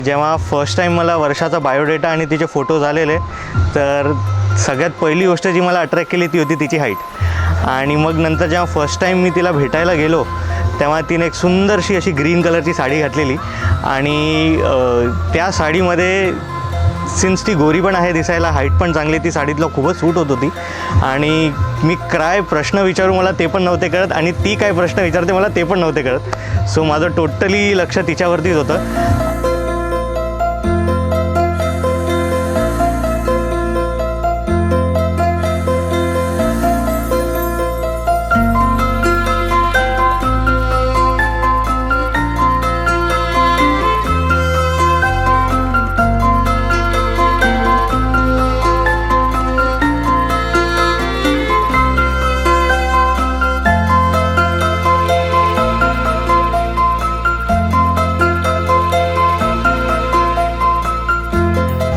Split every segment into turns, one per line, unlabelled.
जेव्हा first time मला वर्षाचा बायोडेटा आणि तिचे फोटोज आलेले, तर सगळ्यात पहिली गोष्ट जी मला अट्रॅक्ट केली ती होती तिची हाईट. आणि मग नंतर जेव्हा फर्स्ट टाईम मी तिला भेटायला गेलो तेव्हा तिने एक सुंदरशी अशी ग्रीन कलरची साडी घातलेली आणि त्या साडीमध्ये सिन्स ती गोरी पण आहे दिसायला, हाईट पण चांगली, ती साडीतला खूपच सूट होत होती. आणि मी काय प्रश्न विचारू मला ते पण नव्हते कळत आणि ती काय प्रश्न विचारते मला ते पण नव्हते कळत. सो माझं टोटली लक्ष तिच्यावरतीच होतं.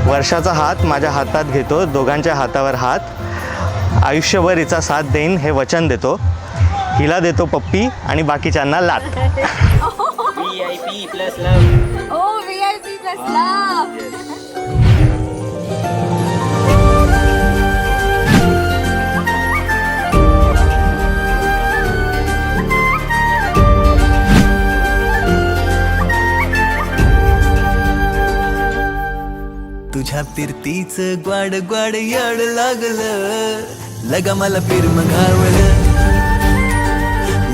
वर्षाचा हात माझ्या हातात घेतो, दोघांच्या हातावर हात, आयुष्यभर हिचा साथ देईन हे वचन देतो. हिला देतो पप्पी आणि बाकीच्यांना लात.
VIP plus love.
Oh, VIP plus love.
तुझ्या फिरतीच ग्वाड ग्वाड याड लागलं, लगा मला पिरम घावलं,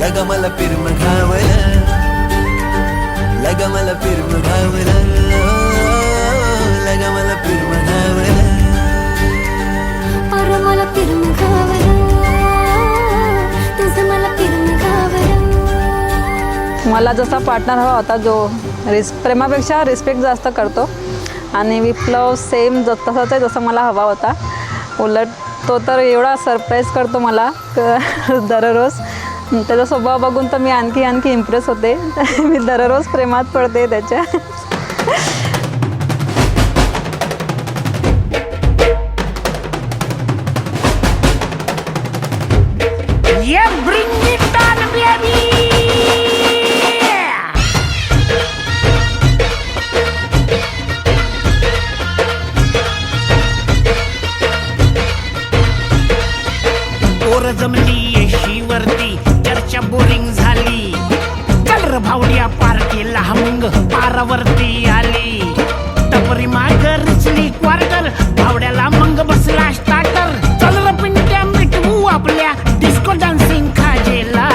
लगा मला पिरम घावलं, लगा मला पिरम घावलं, लगा मला पिरम घावलं,
अरे मला पिरम घावलं, तुझं मला पिरम घावलं.
मला जसा पार्टनर हवा होता जो प्रेमापेक्षा रिस्पेक्ट जास्त करतो आणि विप्लव सेम तसाच आहे जसं मला हवा होता. उलट तो तर एवढा सरप्राईज करतो मला दररोज. त्याचा स्वभाव बघून तर मी आणखी इम्प्रेस होते. मी दररोज प्रेमात पडते त्याच्या.
जमली येशीवरती चर्चा बोरिंग झाली, कलर भावड्या पार्टीला मग पारावरती आली. टपरी माग रिचली क्वार्टर, भावड्याला मग बसला स्टार्टर. चल र पिंट्या मिटवू आपल्या डिस्को डान्सिंग खाजेला,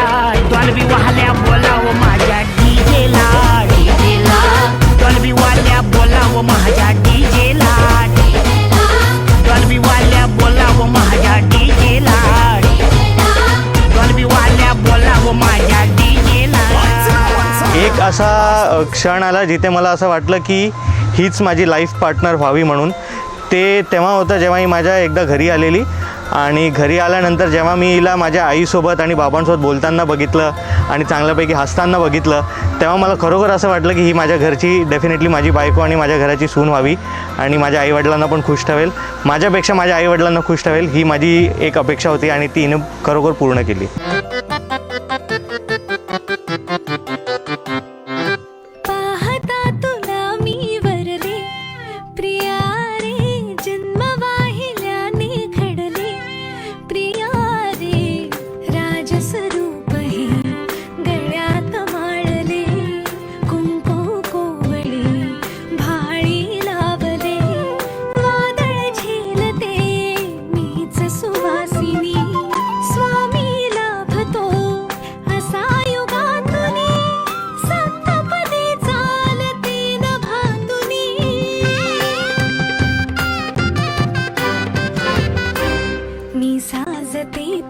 डॉल्बी वाहल्या बोलाव माझ्या डीजेला, डीजेला डॉल्बी वाल्या बोलाव माझ्या डीजेला, डॉल्बी वाल्या बोलाव माझ्या डीजेला,
एक असा क्षण आला जिथे मला असं वाटलं की हीच माझी लाईफ पार्टनर व्हावी म्हणून. ते तेव्हा होतं जेव्हा ही माझ्या एकदा घरी आलेली आणि घरी आल्यानंतर जेव्हा मी हिला माझ्या आईसोबत आणि बाबांसोबत बोलताना बघितलं आणि चांगल्यापैकी हसताना बघितलं, तेव्हा मला खरोखर असं वाटलं की ही माझ्या घरची डेफिनेटली माझी बायको आणि माझ्या घराची सून व्हावी आणि माझ्या आईवडिलांना पण खुश ठेवेल, माझ्यापेक्षा माझ्या आईवडिलांना खुश ठेवेल. ही माझी एक अपेक्षा होती आणि ती हिनं खरोखर पूर्ण केली.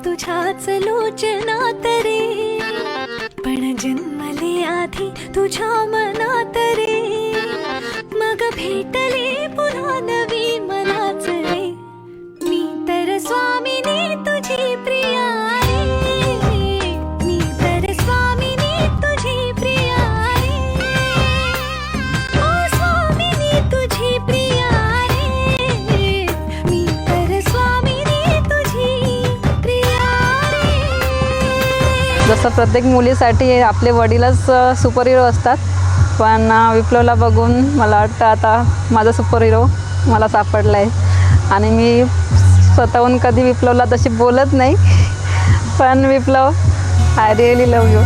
तुझ्याच लोचनात रे, पण जन्मले आधी तुझ्या मनात रे, मग भेटले पुन्हा नवी मनाच रे. मी तर स्वामिनी तुझी प्रिया रे, मी तर स्वामिनी तुझी प्रिया रे, ओ स्वामिनी तुझी प्रिया रे, मी तर स्वामिनी तुझी प्रिया रे.
जसं प्रत्येक मुलीसाठी आपले वडीलच सुपर हिरो असतात, पण विप्लवला बघून मला वाटतं आता माझा सुपर हिरो मला सापडला आहे आणि मी स्वतःहून कधी विप्लवला तशी बोलत नाही, पण विप्लव आय रिअली लव्ह यू.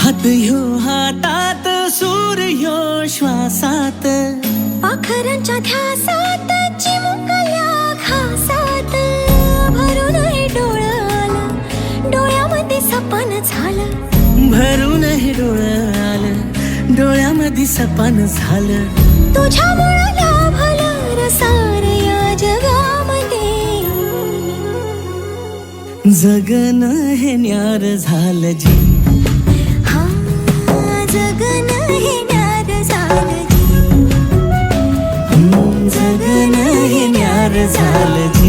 हात ह्यो हातात सूर ह्यो श्वासात
पाखरांच्या ध्यासात चिमुकल्या घासात भरून हे डोळ्याला डोळ्यामध्ये सपन झालं
भरून हे डोळं आलं डोळ्यामध्ये सपान झालं
तुझ्यामुळं लाभलं रसार या जगामध्ये
जगन हे न्यार झालं जी
हा जगन हे न्यार झालं जी
जगन हे न्यार झालं जी.